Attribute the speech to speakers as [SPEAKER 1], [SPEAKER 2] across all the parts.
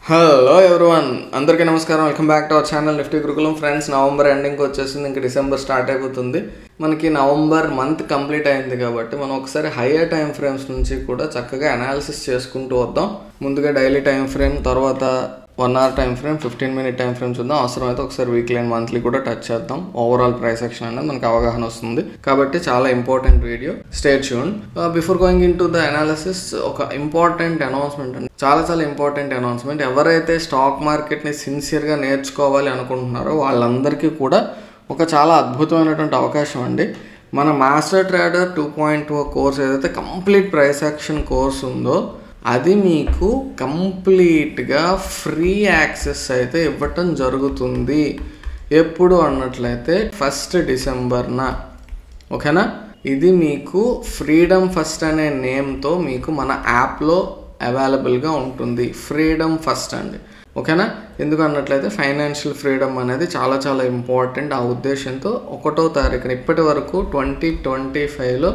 [SPEAKER 1] Hello everyone, అందరికీ నమస్కారం. Welcome back to our channel Nifty Gurukulam. Friends, November ఎండింగ్కి వచ్చేసింది, ఇంకా డిసెంబర్ స్టార్ట్ అయిపోతుంది. మనకి నవంబర్ మంత్ కంప్లీట్ అయింది కాబట్టి మనం ఒకసారి హయ్యర్ టైం ఫ్రేమ్స్ నుంచి కూడా చక్కగా అనాలిసిస్ చేసుకుంటూ వద్దాం. ముందుగా డైలీ టైం ఫ్రేమ్, తర్వాత 1 hour time frame, 15 minute time frame చూద్దాం. అవసరమైతే ఒకసారి వీక్లీ అండ్ మంత్లీ కూడా టచ్ చేద్దాం. ఓవరాల్ ప్రైస్ యాక్షన్ అనేది మనకు అవగాహన వస్తుంది కాబట్టి చాలా important video. Stay tuned. Before going in to the analysis, ఒక ఇంపార్టెంట్ అనౌన్స్మెంట్ అండి, చాలా ఇంపార్టెంట్ అనౌన్స్మెంట్. ఎవరైతే స్టాక్ మార్కెట్ని సిన్సియర్గా నేర్చుకోవాలి అనుకుంటున్నారో వాళ్ళందరికీ కూడా ఒక చాలా అద్భుతమైనటువంటి అవకాశం అండి. మన మాస్టర్ ట్రేడర్ 2.0 కోర్స్ ఏదైతే కంప్లీట్ ప్రైస్ యాక్షన్ కోర్స్ ఉందో అది మీకు కంప్లీట్గా ఫ్రీ యాక్సెస్ అయితే ఇవ్వటం జరుగుతుంది. ఎప్పుడు అన్నట్లయితే 1st Decemberన, ఓకేనా. ఇది మీకు ఫ్రీడమ్ ఫస్ట్ అనే నేమ్తో మీకు మన యాప్లో అవైలబుల్గా ఉంటుంది. ఫ్రీడమ్ ఫస్ట్ అండి, ఓకేనా. ఎందుకు అన్నట్లయితే ఫైనాన్షియల్ ఫ్రీడమ్ అనేది చాలా ఇంపార్టెంట్. ఆ ఉద్దేశంతో 1వ తారీఖున ఇప్పటి వరకు 2025లో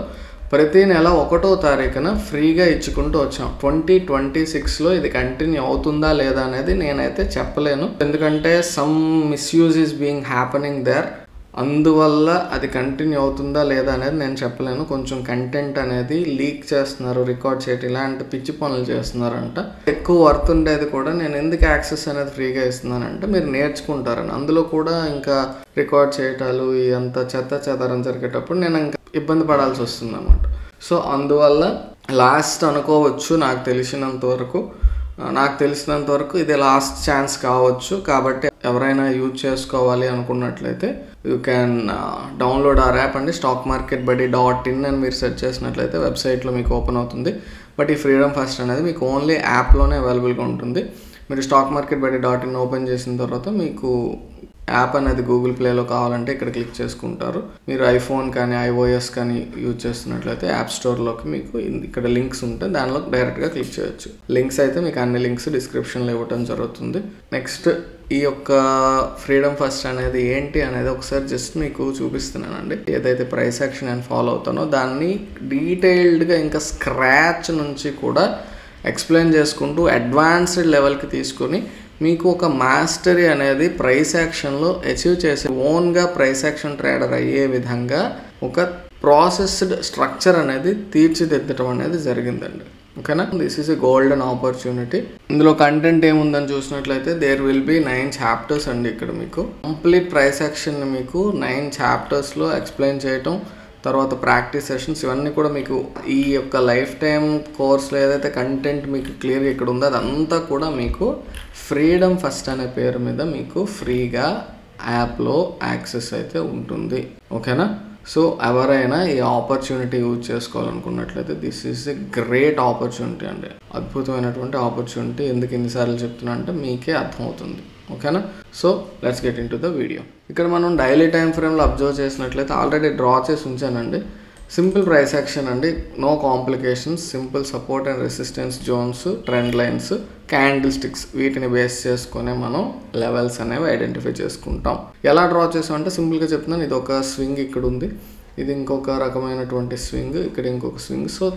[SPEAKER 1] ప్రతి నెల 1వ తారీఖున ఫ్రీగా ఇచ్చుకుంటూ వచ్చాం. 2026లో ఇది కంటిన్యూ అవుతుందా లేదా అనేది నేనైతే చెప్పలేను, ఎందుకంటే some misuse is being happening there. అందువల్ల అది కంటిన్యూ అవుతుందా లేదా అనేది నేను చెప్పలేను. కొంచెం కంటెంట్ అనేది లీక్ చేస్తున్నారు, రికార్డ్ చేయటం, ఇలాంటి పిచ్చి పనులు చేస్తున్నారంట. ఎక్కువ వర్త్ ఉండేది కూడా నేను ఎందుకు యాక్సెస్ అనేది ఫ్రీగా ఇస్తున్నానంటే మీరు నేర్చుకుంటారని. అందులో కూడా ఇంకా రికార్డ్ చేయటాలు అంత చెదారం జరిగేటప్పుడు నేను ఇంకా ఇబ్బంది పడాల్సి వస్తుంది అన్నమాట. సో అందువల్ల లాస్ట్ అనుకోవచ్చు. నాకు తెలిసినంత వరకు ఇది లాస్ట్ ఛాన్స్ కావచ్చు. కాబట్టి ఎవరైనా యూజ్ చేసుకోవాలి అనుకున్నట్లయితే you can download our app అండి. stockmarketbuddy.in అని మీరు సెర్చ్ చేసినట్లయితే వెబ్సైట్లో మీకు ఓపెన్ అవుతుంది. బట్ ఈ ఫ్రీడమ్ ఫస్ట్ అనేది మీకు ఓన్లీ యాప్లోనే అవైలబుల్గా ఉంటుంది. మీరు stockmarketbuddy.in ఓపెన్ చేసిన తర్వాత మీకు యాప్ అనేది గూగుల్ ప్లేలో కావాలంటే ఇక్కడ క్లిక్ చేసుకుంటారు. మీరు ఐఫోన్ కానీ iOS కానీ యూజ్ చేస్తున్నట్లయితే యాప్ స్టోర్లోకి మీకు ఇక్కడ లింక్స్ ఉంటాయి, దానిలో డైరెక్ట్గా క్లిక్ చేయొచ్చు. లింక్స్ అయితే మీకు అన్ని లింక్స్ డిస్క్రిప్షన్లో ఇవ్వడం జరుగుతుంది. నెక్స్ట్, ఈ యొక్క ఫ్రీడమ్ ఫస్ట్ అనేది ఏంటి అనేది ఒకసారి జస్ట్ మీకు చూపిస్తున్నానండి. ఏదైతే ప్రైస్ యాక్షన్ నేను ఫాలో అవుతానో దాన్ని డీటెయిల్డ్గా ఇంకా స్క్రాచ్ నుంచి కూడా ఎక్స్ప్లెయిన్ చేసుకుంటూ అడ్వాన్స్డ్ లెవెల్కి తీసుకొని మీకు ఒక మాస్టరీ అనేది ప్రైస్ యాక్షన్లో అచీవ్ చేసే, ఓన్గా ప్రైస్ యాక్షన్ ట్రేడర్ అయ్యే విధంగా ఒక ప్రాసెస్డ్ స్ట్రక్చర్ అనేది తీర్చిదిద్దడం అనేది జరిగిందండి, ఓకేనా. This is a golden opportunity. ఇందులో కంటెంట్ ఏముందని చూసినట్లయితే దేర్ విల్ బి 9 chapters అండి. ఇక్కడ మీకు కంప్లీట్ ప్రైస్ యాక్షన్ మీకు 9 chaptersలో ఎక్స్ప్లెయిన్ చేయటం, తర్వాత ప్రాక్టీస్ సెషన్స్, ఇవన్నీ కూడా మీకు ఈ యొక్క లైఫ్ టైం కోర్స్లో ఏదైతే కంటెంట్ మీకు క్లియర్గా ఇక్కడ ఉందో అదంతా కూడా మీకు ఫ్రీడమ్ ఫస్ట్ అనే పేరు మీద మీకు ఫ్రీగా యాప్లో యాక్సెస్ అయితే ఉంటుంది, ఓకేనా. సో ఎవరైనా ఈ ఆపర్చునిటీ యూజ్ చేసుకోవాలనుకున్నట్లయితే this is a great opportunity అండి, అద్భుతమైనటువంటి ఆపర్చునిటీ. ఎందుకు ఎన్నిసార్లు చెప్తున్నా అంటే మీకే అర్థమవుతుంది, ఓకేనా. So let's get into the video. ఇక్కడ మనం డైలీ టైం ఫ్రేమ్లో అబ్జర్వ్ చేసినట్లయితే ఆల్రెడీ డ్రా చేసి ఉంచానండి. సింపుల్ ప్రైస్ యాక్షన్ అండి, no complications, simple support and resistance zones, trend lines, candlesticks, వీటిని బేస్ చేసుకునే మనం లెవెల్స్ అనేవి ఐడెంటిఫై చేసుకుంటాం. ఎలా డ్రా చేసామంటే సింపుల్గా చెప్తున్నాను. ఇది ఒక స్వింగ్ ఇక్కడ ఉంది, ఇది ఇంకొక రకమైనటువంటి స్వింగ్, ఇక్కడ ఇంకొక swing. So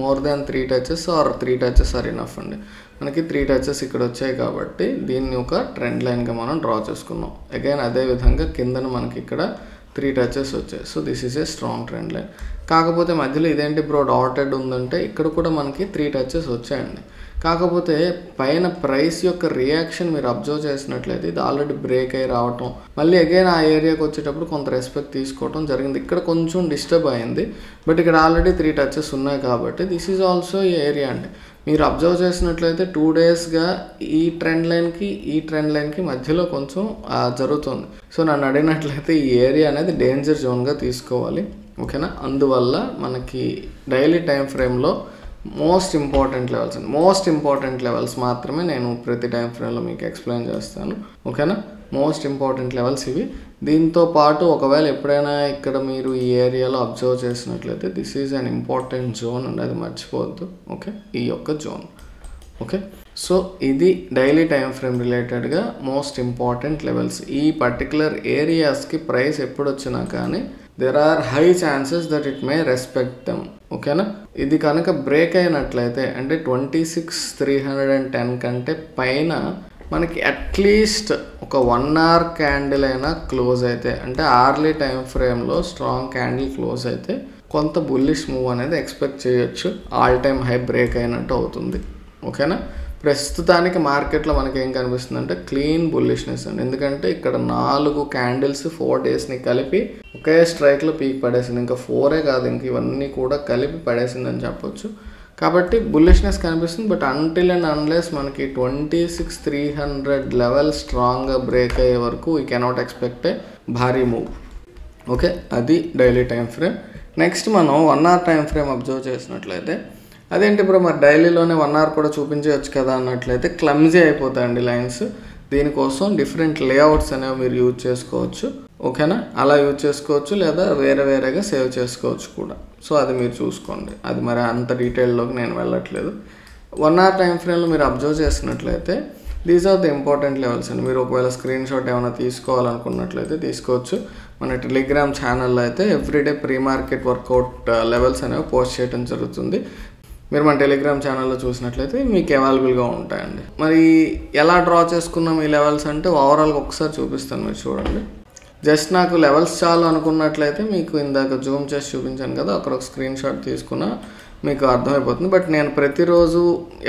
[SPEAKER 1] more than 3 touches or 3 touches are enough అండి. మనకి 3 touches ఇక్కడ వచ్చాయి కాబట్టి దీన్ని ఒక ట్రెండ్ లైన్గా మనం డ్రా చేసుకున్నాం. అగైన్ అదే విధంగా కిందన మనకి ఇక్కడ 3 touches వచ్చాయి. So this is a strong trend line. కాకపోతే మధ్యలో ఇదేంటి బ్రో డాటెడ్ ఉందంటే ఇక్కడ కూడా మనకి 3 touches వచ్చాయండి. కాకపోతే పైన ప్రైస్ యొక్క రియాక్షన్ మీరు అబ్జర్వ్ చేసినట్లయితే ఇది ఆల్రెడీ బ్రేక్ అయ్యి రావటం, మళ్ళీ అగైన్ ఆ ఏరియాకి వచ్చేటప్పుడు కొంత రెస్పెక్ట్ తీసుకోవడం జరిగింది. ఇక్కడ కొంచెం డిస్టర్బ్ అయింది, బట్ ఇక్కడ ఆల్రెడీ 3 touches ఉన్నాయి కాబట్టి దిస్ ఈజ్ ఆల్సో ఈ ఏరియా అండి. మీరు అబ్జర్వ్ చేసినట్లయితే 2 daysగా ఈ ట్రెండ్ లైన్కి మధ్యలో కొంచెం జరుగుతుంది. సో నన్ను అడిగినట్లయితే ఈ ఏరియా అనేది డేంజర్ జోన్గా తీసుకోవాలి, ఓకేనా. అందువల్ల మనకి డైలీ టైం ఫ్రేమ్లో మోస్ట్ ఇంపార్టెంట్ లెవెల్స్ మాత్రమే నేను ప్రతి టైం ఫ్రేమ్లో మీకు ఎక్స్ప్లెయిన్ చేస్తాను, ఓకేనా. మోస్ట్ ఇంపార్టెంట్ లెవెల్స్ ఇవి. దీంతో పాటు ఒకవేళ ఎప్పుడైనా ఇక్కడ మీరు ఈ ఏరియాలో అబ్జర్వ్ చేసినట్లయితే this is an important zone అండి, అది మర్చిపోవద్దు, ఓకే. ఈ యొక్క జోన్, ఓకే. సో ఇది డైలీ టైం ఫ్రేమ్ రిలేటెడ్గా మోస్ట్ ఇంపార్టెంట్ లెవెల్స్. ఈ పర్టికులర్ ఏరియాస్కి ప్రైస్ ఎప్పుడు వచ్చినా కానీ there are high chances that it may respect them, ఓకేనా. ఇది కనుక బ్రేక్ అయినట్లయితే అంటే 26,310 కంటే పైన మనకి అట్లీస్ట్ ఒక 1 hour క్యాండిల్ అయినా క్లోజ్ అయితే, అంటే అర్లీ టైం ఫ్రేమ్లో స్ట్రాంగ్ క్యాండిల్ క్లోజ్ అయితే కొంత బుల్లిష్ మూవ్ అనేది ఎక్స్పెక్ట్ చేయొచ్చు. ఆల్ టైమ్ హై బ్రేక్ అయినట్టు అవుతుంది. ఓకేనా. ప్రస్తుతానికి మార్కెట్లో మనకి ఏం కనిపిస్తుంది అంటే క్లీన్ బుల్లిష్నెస్ అండి. ఎందుకంటే ఇక్కడ 4 క్యాండిల్స్ 4 daysని కలిపి ఒకే స్ట్రైక్లో పీక్ పడేసింది. ఇంకా 4 కాదు, ఇంక ఇవన్నీ కూడా కలిపి పడేసిందని చెప్పొచ్చు. కాబట్టి బుల్లిష్నెస్ కనిపిస్తుంది. బట్ అంటిల్ అండ్ అన్లెస్ మనకి 26,300 లెవెల్ స్ట్రాంగ్గా బ్రేక్ అయ్యే వరకు వీ కెనాట్ ఎక్స్పెక్ట్ ఏ భారీ మూవ్. ఓకే, అది డైలీ టైం ఫ్రేమ్. నెక్స్ట్ మనం 1 hour టైం ఫ్రేమ్ అబ్జర్వ్ చేసినట్లయితే, అదేంటి ఇప్పుడు మరి డైలీలోనే 1 hour కూడా చూపించవచ్చు కదా అన్నట్లయితే క్లమ్జీ అయిపోతాయండి లైన్స్. దీనికోసం డిఫరెంట్ లేఅవుట్స్ అనేవి మీరు యూజ్ చేసుకోవచ్చు. ఓకేనా, అలా యూజ్ చేసుకోవచ్చు లేదా వేరేగా సేవ్ చేసుకోవచ్చు కూడా. సో అది మీరు చూసుకోండి, అది మరి అంత డీటెయిల్లోకి నేను వెళ్ళట్లేదు. 1 hour టైం ఫ్రేమ్లో మీరు అబ్జర్వ్ చేసినట్లయితే these are the important levels అండి. మీరు ఒకవేళ స్క్రీన్ షాట్ ఏమైనా తీసుకోవాలనుకున్నట్లయితే తీసుకోవచ్చు. మన టెలిగ్రామ్ ఛానల్లో అయితే every day pre market workout levels అనేవి పోస్ట్ చేయడం జరుగుతుంది. మీరు మన టెలిగ్రామ్ ఛానల్లో చూసినట్లయితే మీకు అవైలబుల్గా ఉంటాయండి. మరి ఎలా డ్రా చేసుకున్నాం ఈ లెవెల్స్ అంటే ఓవరాల్గా ఒకసారి చూపిస్తాను, మీరు చూడండి. జస్ట్ నాకు లెవెల్స్ చాలు అనుకున్నట్లయితే మీకు ఇందాక జూమ్ చేసి చూపించాను కదా, అక్కడ ఒక స్క్రీన్ షాట్ తీసుకున్నా మీకు అర్థమైపోతుంది. బట్ నేను ప్రతిరోజు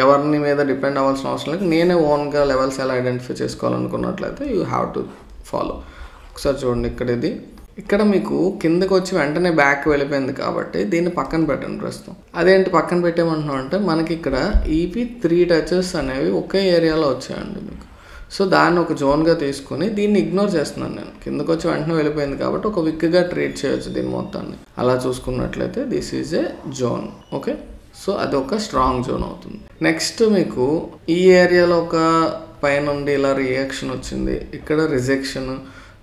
[SPEAKER 1] ఎవరిని మీద డిపెండ్ అవ్వాల్సిన అవసరం లేదు. నేనే ఓన్గా లెవెల్స్ ఎలా ఐడెంటిఫై చేసుకోవాలనుకున్నట్లయితే యూ హ్యావ్ టు ఫాలో. ఒకసారి చూడండి, ఇక్కడ మీకు కిందకు వచ్చి వెంటనే బ్యాక్ వెళ్ళిపోయింది కాబట్టి దీన్ని పక్కన పెట్టండి ప్రస్తుతం. అదేంటి పక్కన పెట్టేమంటున్నాం అంటే మనకి ఇక్కడ ఈపీ 3 touches అనేవి ఒకే ఏరియాలో వచ్చాయండి మీకు. సో దాన్ని ఒక జోన్గా తీసుకొని దీన్ని ఇగ్నోర్ చేస్తున్నాను నేను. కిందకు వచ్చి వెంటనే వెళ్ళిపోయింది కాబట్టి ఒక విక్గా ట్రీట్ చేయొచ్చు దీని మొత్తాన్ని. అలా చూసుకున్నట్లయితే this is a zone. Okay, so అది ఒక స్ట్రాంగ్ జోన్ అవుతుంది. నెక్స్ట్ మీకు ఈ ఏరియాలో ఒక పైనుండి ఇలా రియాక్షన్ వచ్చింది, ఇక్కడ రిజెక్షన్.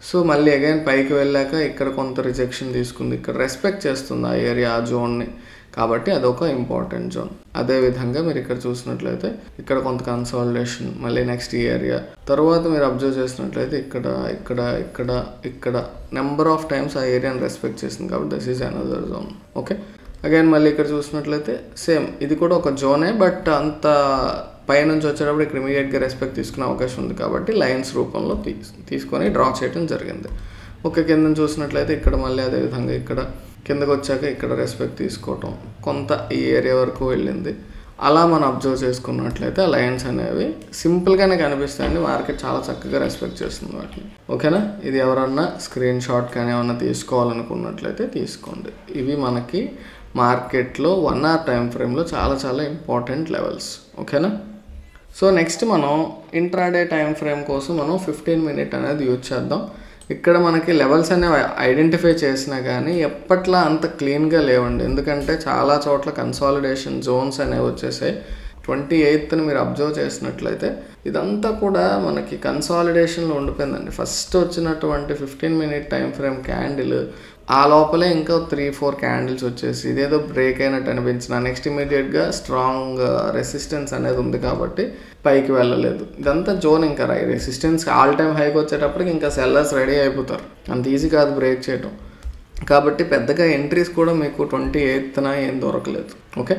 [SPEAKER 1] సో మళ్ళీ అగైన్ పైకి వెళ్ళాక ఇక్కడ కొంత రిజెక్షన్ తీసుకుంది, ఇక్కడ రెస్పెక్ట్ చేస్తుంది ఆ ఏరియా, ఆ జోన్ని. కాబట్టి అదొక ఇంపార్టెంట్ జోన్. అదేవిధంగా మీరు ఇక్కడ చూసినట్లయితే ఇక్కడ కొంత కన్సాలిడేషన్, మళ్ళీ నెక్స్ట్ ఈ ఏరియా. తర్వాత మీరు అబ్జర్వ్ చేసినట్లయితే ఇక్కడ నెంబర్ ఆఫ్ టైమ్స్ ఆ ఏరియాని రెస్పెక్ట్ చేసింది కాబట్టి this is another zone. Okay, again మళ్ళీ ఇక్కడ చూసినట్లయితే సేమ్, ఇది కూడా ఒక జోనే. బట్ అంత పైనుంచి వచ్చేటప్పుడు ఇక్కడ ఇమీడియట్గా రెస్పెక్ట్ తీసుకునే అవకాశం ఉంది కాబట్టి లైన్స్ రూపంలో తీసుకొని డ్రా చేయడం జరిగింది. ఓకే, కింద చూసినట్లయితే ఇక్కడ మళ్ళీ అదేవిధంగా ఇక్కడ కిందకు వచ్చాక ఇక్కడ రెస్పెక్ట్ తీసుకోవటం, కొంత ఈ ఏరియా వరకు వెళ్ళింది. అలా మనం అబ్జర్వ్ చేసుకున్నట్లయితే ఆ లైన్స్ అనేవి సింపుల్గానే కనిపిస్తాయండి. మార్కెట్ చాలా చక్కగా రెస్పెక్ట్ చేస్తుంది వాటిని. ఓకేనా, ఇది ఎవరన్నా స్క్రీన్ షాట్ కానీ ఏమన్నా తీసుకోవాలనుకున్నట్లయితే తీసుకోండి. ఇవి మనకి మార్కెట్లో 1 hour టైం ఫ్రేమ్లో చాలా ఇంపార్టెంట్ లెవెల్స్. ఓకేనా. సో నెక్స్ట్ మనం ఇంట్రాడే టైం ఫ్రేమ్ కోసం మనం 15 minute అనేది యూజ్ చేద్దాం. ఇక్కడ మనకి లెవెల్స్ అనేవి ఐడెంటిఫై చేసినా కానీ ఎప్పట్లా అంత క్లీన్గా లేవండి. ఎందుకంటే చాలా చోట్ల కన్సాలిడేషన్ జోన్స్ అనేవి వచ్చేసాయి. 28th మీరు అబ్జర్వ్ చేసినట్లయితే ఇదంతా కూడా మనకి కన్సాలిడేషన్లో ఉండిపోయిందండి. ఫస్ట్ వచ్చినటువంటి 15 minute టైం ఫ్రేమ్ క్యాండిల్ ఆ లోపలే ఇంకా 3-4 క్యాండిల్స్ వచ్చేసి ఇదేదో బ్రేక్ అయినట్టు అనిపించిన నెక్స్ట్ ఇమీడియట్గా స్ట్రాంగ్ రెసిస్టెన్స్ అనేది ఉంది కాబట్టి పైకి వెళ్ళలేదు. ఇదంతా జోన్ ఇంకా రెసిస్టెన్స్ ఆల్ టైమ్ హైకి వచ్చేటప్పటికి ఇంకా సెల్లర్స్ రెడీ అయిపోతారు. అంత ఈజీ కాదు బ్రేక్ చేయటం. కాబట్టి పెద్దగా ఎంట్రీస్ కూడా మీకు 28th ఏం దొరకలేదు. ఓకే,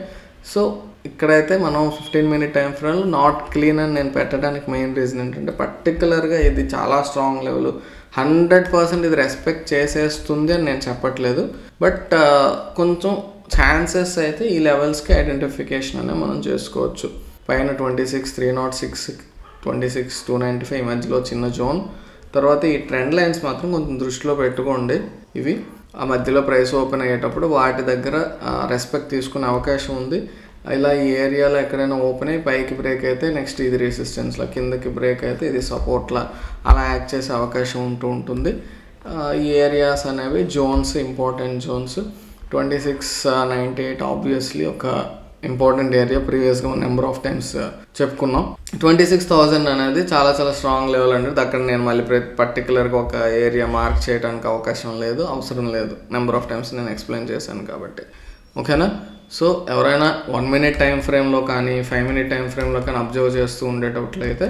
[SPEAKER 1] సో ఇక్కడైతే మనం 15 minute టైం ఫ్రేమ్లో నాట్ క్లీన్ అని నేను పెట్టడానికి మెయిన్ రీజన్ ఏంటంటే పర్టికులర్గా ఇది చాలా స్ట్రాంగ్ లెవెల్ 100% ఇది రెస్పెక్ట్ చేసేస్తుంది అని నేను చెప్పట్లేదు. బట్ కొంచెం ఛాన్సెస్ అయితే ఈ లెవెల్స్కి ఐడెంటిఫికేషన్ అనేది మనం చేసుకోవచ్చు. పైన 26,306, 26,295 ఈ మధ్యలో చిన్న జోన్. తర్వాత ఈ ట్రెండ్ లైన్స్ మాత్రం కొంచెం దృష్టిలో పెట్టుకోండి. ఇవి ఆ మధ్యలో ప్రైస్ ఓపెన్ అయ్యేటప్పుడు వాటి దగ్గర రెస్పెక్ట్ తీసుకునే అవకాశం ఉంది. ఇలా ఈ ఏరియాలో ఎక్కడైనా ఓపెన్ అయ్యి పైకి బ్రేక్ అయితే నెక్స్ట్ ఇది రెసిస్టెన్స్లో, కిందకి బ్రేక్ అయితే ఇది సపోర్ట్లా అలా యాక్ట్ చేసే అవకాశం ఉంటుంది. ఈ ఏరియాస్ అనేవి జోన్స్, ఇంపార్టెంట్ జోన్స్. 2698 ఆబ్వియస్లీ ఒక ఇంపార్టెంట్ ఏరియా. ప్రీవియస్గా నెంబర్ ఆఫ్ టైమ్స్ చెప్పుకున్నాం. 26,000 అనేది చాలా స్ట్రాంగ్ లెవెల్ అండి. అక్కడ నేను మళ్ళీ పర్టికులర్గా ఒక ఏరియా మార్క్ చేయడానికి అవసరం లేదు. నెంబర్ ఆఫ్ టైమ్స్ నేను ఎక్స్ప్లెయిన్ చేశాను కాబట్టి. ఓకేనా. సో ఎవరైనా 1 minute టైం ఫ్రేమ్లో కానీ 5 minute టైం ఫ్రేమ్లో కానీ అబ్జర్వ్ చేస్తూ ఉండేటట్లయితే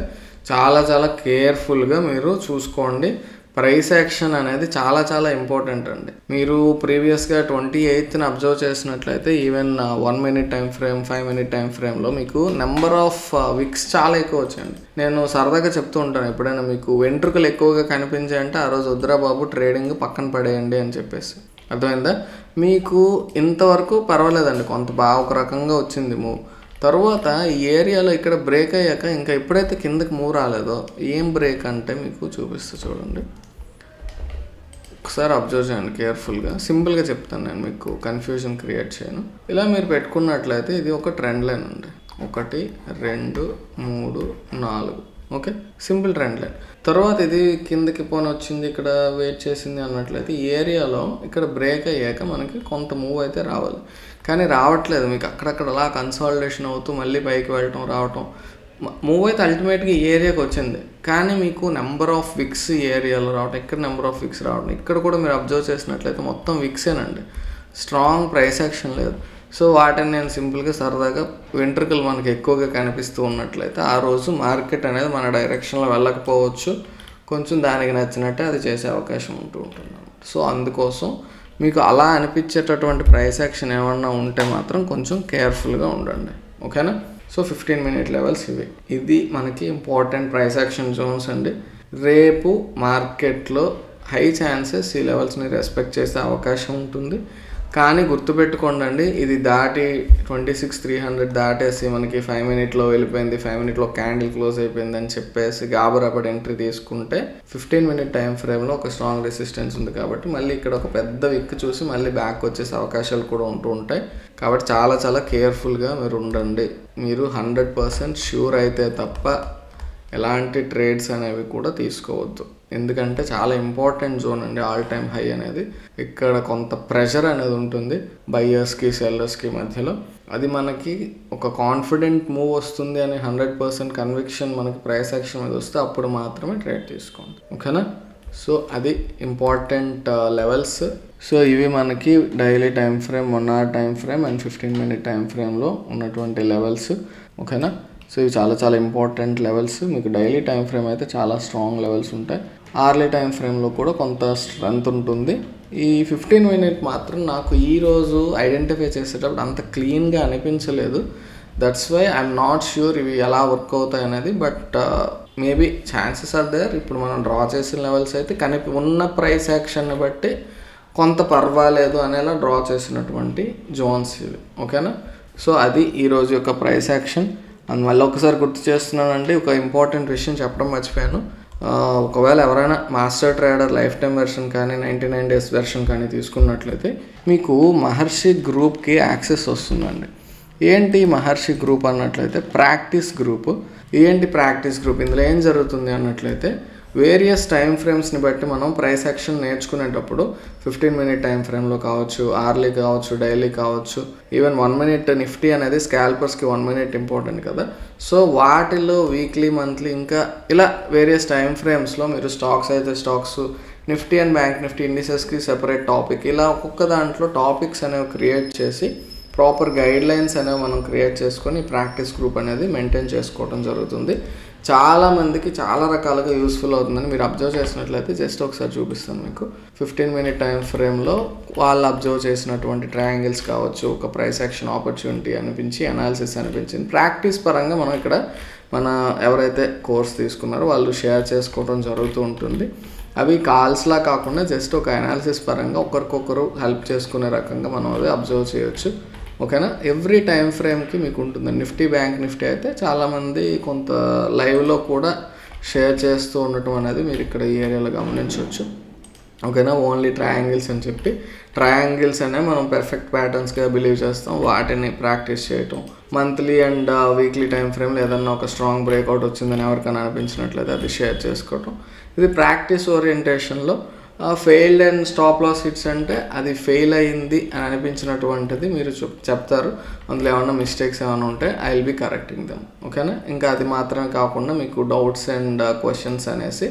[SPEAKER 1] చాలా కేర్ఫుల్గా మీరు చూసుకోండి. ప్రైస్ యాక్షన్ అనేది చాలా చాలా ఇంపార్టెంట్ అండి. మీరు ప్రీవియస్గా 28th అబ్జర్వ్ చేసినట్లయితే even 1 minute time frame, 5 minute time ఫ్రేమ్లో మీకు నెంబర్ ఆఫ్ విక్స్ చాలా ఎక్కువ వచ్చాయండి. నేను సరదాగా చెప్తూ ఉంటాను, ఎప్పుడైనా మీకు వెంట్రుకలు ఎక్కువగా కనిపించాయంటే ఆ రోజు వద్దురా బాబు ట్రేడింగ్ పక్కన పడేయండి అని చెప్పేసి. అర్థమైందా? మీకు ఇంతవరకు పర్వాలేదండి, కొంత బాగా ఒక రకంగా వచ్చింది మూవ్. తర్వాత ఈ ఏరియాలో ఇక్కడ బ్రేక్ అయ్యాక ఇంకా ఎప్పుడైతే కిందకి మూవ్ రాలేదో, ఏం బ్రేక్ అంటే మీకు చూపిస్తా చూడండి, ఒకసారి అబ్జర్వ్ చేయండి కేర్ఫుల్గా. సింపుల్గా చెప్తాను, నేను మీకు కన్ఫ్యూజన్ క్రియేట్ చేయను. ఇలా మీరు పెట్టుకున్నట్లయితే ఇది ఒక ట్రెండ్ లైన్ అండి. 1 2 3 4, ఓకే, సింపుల్ ట్రెండ్ లైన్. తర్వాత ఇది కిందకి పోని వచ్చింది, ఇక్కడ వెయిట్ చేసింది అన్నట్లయితే ఈ ఏరియాలో ఇక్కడ బ్రేక్ అయ్యాక మనకి కొంత మూవ్ అయితే రావాలి, కానీ రావట్లేదు. మీకు అక్కడక్కడ అలా కన్సాలిడేషన్ అవుతూ మళ్ళీ పైకి వెళ్ళటం రావటం, మూవ్ అయితే అల్టిమేట్గా ఈ ఏరియాకి వచ్చింది, కానీ మీకు నెంబర్ ఆఫ్ విక్స్ ఈ ఏరియాలో రావటం, ఇక్కడ నెంబర్ ఆఫ్ విక్స్ రావడం, ఇక్కడ కూడా మీరు అబ్జర్వ్ చేసినట్లయితే మొత్తం విక్సేనండి, స్ట్రాంగ్ ప్రైస్ యాక్షన్ లేదు. సో వాటిని నేను సింపుల్గా సరదాగా వెంట్రుకలు మనకి ఎక్కువగా కనిపిస్తూ ఉన్నట్లయితే ఆ రోజు మార్కెట్ అనేది మన డైరెక్షన్లో వెళ్ళకపోవచ్చు, కొంచెం దానికి నచ్చినట్టే అది చేసే అవకాశం ఉంటుంది. సో అందుకోసం మీకు అలా అనిపించేటటువంటి ప్రైస్ యాక్షన్ ఏమన్నా ఉంటే మాత్రం కొంచెం కేర్ఫుల్గా ఉండండి, ఓకేనా? సో 15 minute లెవెల్స్ ఇవి. ఇది మనకి ఇంపార్టెంట్ ప్రైస్ యాక్షన్ జోన్స్ అండి. రేపు మార్కెట్లో హై ఛాన్సెస్ ఈ లెవెల్స్ని రెస్పెక్ట్ చేసే అవకాశం ఉంటుంది, కానీ గుర్తుపెట్టుకోండి, ఇది దాటి 26,300 దాటేసి మనకి 5 minute వెళ్ళిపోయింది, 5 minute క్యాండిల్ క్లోజ్ అయిపోయింది అని చెప్పేసి గాబరాపడి ఎంట్రీ తీసుకుంటే 15 minute టైం ఫ్రేమ్లో ఒక స్ట్రాంగ్ రెసిస్టెన్స్ ఉంది కాబట్టి మళ్ళీ ఇక్కడ ఒక పెద్ద విక్ చూసి మళ్ళీ బ్యాక్ వచ్చేసే అవకాశాలు కూడా ఉంటూ ఉంటాయి. కాబట్టి చాలా చాలా కేర్ఫుల్గా మీరు ఉండండి. మీరు 100% ష్యూర్ అయితే తప్ప ఎలాంటి ట్రేడ్స్ అనేవి కూడా తీసుకోవద్దు, ఎందుకంటే చాలా ఇంపార్టెంట్ జోన్ అండి ఆల్ టైమ్ హై అనేది. ఇక్కడ కొంత ప్రెషర్ అనేది ఉంటుంది బయ్యర్స్కి సెల్లర్స్కి మధ్యలో. అది మనకి ఒక కాన్ఫిడెంట్ మూవ్ వస్తుంది అని 100% కన్విక్షన్ మనకి ప్రైస్ యాక్షన్ మీద వస్తే అప్పుడు మాత్రమే ట్రేడ్ తీసుకోండి, ఓకేనా? సో అది ఇంపార్టెంట్ లెవెల్స్. సో ఇవి మనకి daily time frame, 1 hour time frame and 15 minute time ఫ్రేమ్లో ఉన్నటువంటి లెవెల్స్, ఓకేనా? సో ఇవి చాలా చాలా ఇంపార్టెంట్ లెవెల్స్. మీకు డైలీ టైం ఫ్రేమ్ అయితే చాలా స్ట్రాంగ్ లెవెల్స్ ఉంటాయి, అవర్లీ టైం ఫ్రేమ్లో కూడా కొంత స్ట్రెంత్ ఉంటుంది. ఈ 15 minute మాత్రం నాకు ఈరోజు ఐడెంటిఫై చేసేటప్పుడు అంత క్లీన్గా అనిపించలేదు. That's why I'm not sure ఇవి ఎలా వర్క్ అవుతాయి అనేది, but maybe chances are there. ఇప్పుడు మనం డ్రా చేసిన లెవెల్స్ అయితే ఉన్న ప్రైస్ యాక్షన్ని బట్టి కొంత పర్వాలేదు అనేలా డ్రా చేసినటువంటి జోన్స్ ఇవి, ఓకేనా? సో అది ఈరోజు యొక్క ప్రైస్ యాక్షన్. అందువల్ల ఒకసారి గుర్తు చేస్తున్నానండి, ఒక ఇంపార్టెంట్ విషయం చెప్పడం మర్చిపోయాను. ఒకవేళ ఎవరైనా master trader life time version కానీ 99 days వెర్షన్ కానీ తీసుకున్నట్లయితే మీకు మహర్షి గ్రూప్కి యాక్సెస్ వస్తుందండి. ఏంటి మహర్షి గ్రూప్ అన్నట్లయితే ప్రాక్టీస్ గ్రూప్. ఏంటి ప్రాక్టీస్ గ్రూప్? ఇందులో ఏం జరుగుతుంది అన్నట్లయితే వేరియస్ టైం ఫ్రేమ్స్ని బట్టి మనం ప్రైస్ యాక్షన్ నేర్చుకునేటప్పుడు 15 minute టైం ఫ్రేమ్లో కావచ్చు, అవర్లీ కావచ్చు, డైలీ కావచ్చు, ఈవెన్ 1 minute నిఫ్టీ అనేది స్కాల్పర్స్కి 1 minute ఇంపార్టెంట్ కదా. సో వాటిలో వీక్లీ, మంత్లీ, ఇంకా ఇలా వేరియస్ టైం ఫ్రేమ్స్లో మీరు స్టాక్స్ అయితే stocks, Nifty and bank Nifty ఇండిసెస్కి సెపరేట్ టాపిక్, ఇలా ఒక్కొక్క దాంట్లో టాపిక్స్ అనేవి క్రియేట్ చేసి ప్రాపర్ గైడ్ లైన్స్ అనేవి మనం క్రియేట్ చేసుకొని ప్రాక్టీస్ గ్రూప్ అనేది మెయింటైన్ చేసుకోవడం జరుగుతుంది. చాలామందికి చాలా రకాలుగా యూస్ఫుల్ అవుతుందని మీరు అబ్జర్వ్ చేసినట్లయితే జస్ట్ ఒకసారి చూపిస్తాను మీకు. 15 minute టైం ఫ్రేమ్లో వాళ్ళు అబ్జర్వ్ చేసినటువంటి ట్రయాంగిల్స్ కావచ్చు, ఒక ప్రైస్ యాక్షన్ ఆపర్చునిటీ అనిపించి, అనాలిసిస్ అనిపించింది. ప్రాక్టీస్ పరంగా మనం ఇక్కడ ఎవరైతే కోర్స్ తీసుకున్నారో వాళ్ళు షేర్ చేసుకోవడం జరుగుతూ ఉంటుంది. అవి కాల్స్లా కాకుండా జస్ట్ ఒక అనాలిసిస్ పరంగా ఒకరికొకరు హెల్ప్ చేసుకునే రకంగా మనం అది అబ్జర్వ్ చేయొచ్చు, ఓకేనా? ఎవ్రీ టైం ఫ్రేమ్కి మీకు ఉంటుంది. నిఫ్టీ, బ్యాంక్ నిఫ్టీ అయితే చాలామంది కొంత లైవ్లో కూడా షేర్ చేస్తూ ఉండటం అనేది మీరు ఇక్కడ ఈ ఏరియాలో గమనించవచ్చు, ఓకేనా? ఓన్లీ ట్రయాంగిల్స్ అని చెప్పి, ట్రయాంగిల్స్ అనేవి మనం పర్ఫెక్ట్ ప్యాటర్న్స్గా బిలీవ్ చేస్తాం, వాటిని ప్రాక్టీస్ చేయటం. మంత్లీ అండ్ వీక్లీ టైం ఫ్రేమ్లో ఏదన్నా ఒక స్ట్రాంగ్ బ్రేక్అవుట్ వచ్చిందని ఎవరికైనా అనిపించినట్లయితే అది షేర్ చేసుకోవటం. ఇది ప్రాక్టీస్ ఓరియంటేషన్లో. Failed and stop loss hits అంటే అది ఫెయిల్ అయ్యింది అని అనిపించినటువంటిది మీరు చెప్తారు, అందులో ఏమన్నా మిస్టేక్స్ ఏమైనా ఉంటే I will be correcting them, ఓకేనా? ఇంకా అది మాత్రమే కాకుండా మీకు డౌట్స్ అండ్ క్వశ్చన్స్ అనేసి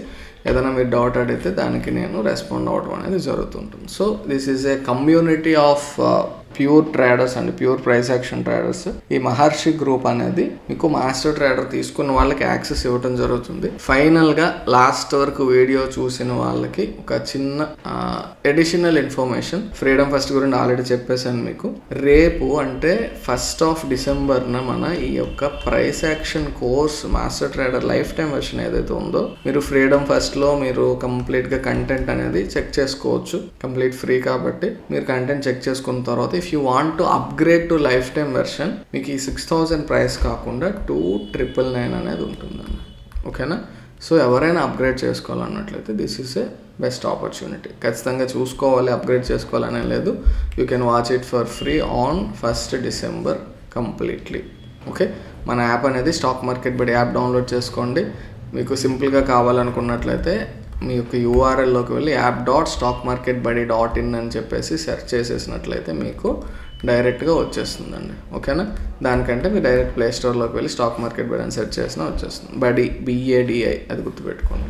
[SPEAKER 1] ఏదైనా మీరు డౌట్ అడిగితే దానికి నేను రెస్పాండ్ అవ్వడం అనేది జరుగుతుంటుంది. So this is a community of pure traders అండి, ప్యూర్ ప్రైస్ యాక్షన్ ట్రేడర్స్. ఈ మహర్షి గ్రూప్ అనేది మీకు మాస్టర్ ట్రేడర్ తీసుకున్న వాళ్ళకి యాక్సెస్ ఇవ్వడం జరుగుతుంది. ఫైనల్గా లాస్ట్ వరకు వీడియో చూసిన వాళ్ళకి ఒక చిన్న అడిషనల్ ఇన్ఫర్మేషన్, ఫ్రీడమ్ ఫస్ట్ గురించి ఆల్రెడీ చెప్పేశాను మీకు. రేపు అంటే 1st December మన ఈ యొక్క price action course master trader life time version ఏదైతే ఉందో, మీరు ఫ్రీడమ్ ఫస్ట్లో మీరు కంప్లీట్గా కంటెంట్ అనేది చెక్ చేసుకోవచ్చు. కంప్లీట్ ఫ్రీ కాబట్టి మీరు కంటెంట్ చెక్ చేసుకున్న తర్వాత if you want to upgrade to life time version మీకు ఈ 6000 ప్రైస్ కాకుండా 2999 అనేది ఉంటుందండి. ఓకేనా? సో ఎవరైనా అప్గ్రేడ్ చేసుకోవాలన్నట్లయితే this is a best opportunity. ఖచ్చితంగా చూసుకోవాలి, అప్గ్రేడ్ చేసుకోవాలనే లేదు. You can watch it for free on 1st December completely. Okay, మన యాప్ అనేది stock market Badi app download చేసుకోండి. మీకు సింపుల్గా కావాలనుకున్నట్లయితే మీ యొక్క యూఆర్ఎల్లోకి వెళ్ళి app.stockmarketbuddy.in అని చెప్పేసి సెర్చ్ చేసేసినట్లయితే మీకు డైరెక్ట్గా వచ్చేస్తుందండి. ఓకేనా? దానికంటే మీరు డైరెక్ట్ ప్లే స్టోర్లోకి వెళ్ళి స్టాక్ మార్కెట్ బడి అని సెర్చ్ చేసినా వచ్చేస్తుంది. బడి BADI అది గుర్తుపెట్టుకోండి.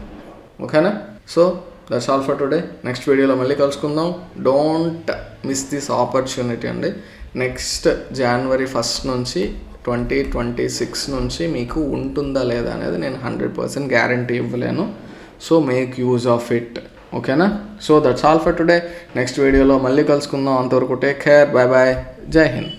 [SPEAKER 1] ఓకేనా? So that's all for today. Next వీడియోలో మళ్ళీ కలుసుకుందాం. డోంట్ మిస్ దిస్ ఆపర్చునిటీ అండి. నెక్స్ట్ January 1st నుంచి 2026 నుంచి మీకు ఉంటుందా లేదా అనేది నేను 100% గ్యారంటీ ఇవ్వలేను. So make use of it. ఓకేనా? So that's all for today. Next వీడియోలో మళ్ళీ కలుసుకుందాం. అంతవరకు టేక్ కేర్, బాయ్ బాయ్, జై హింద్.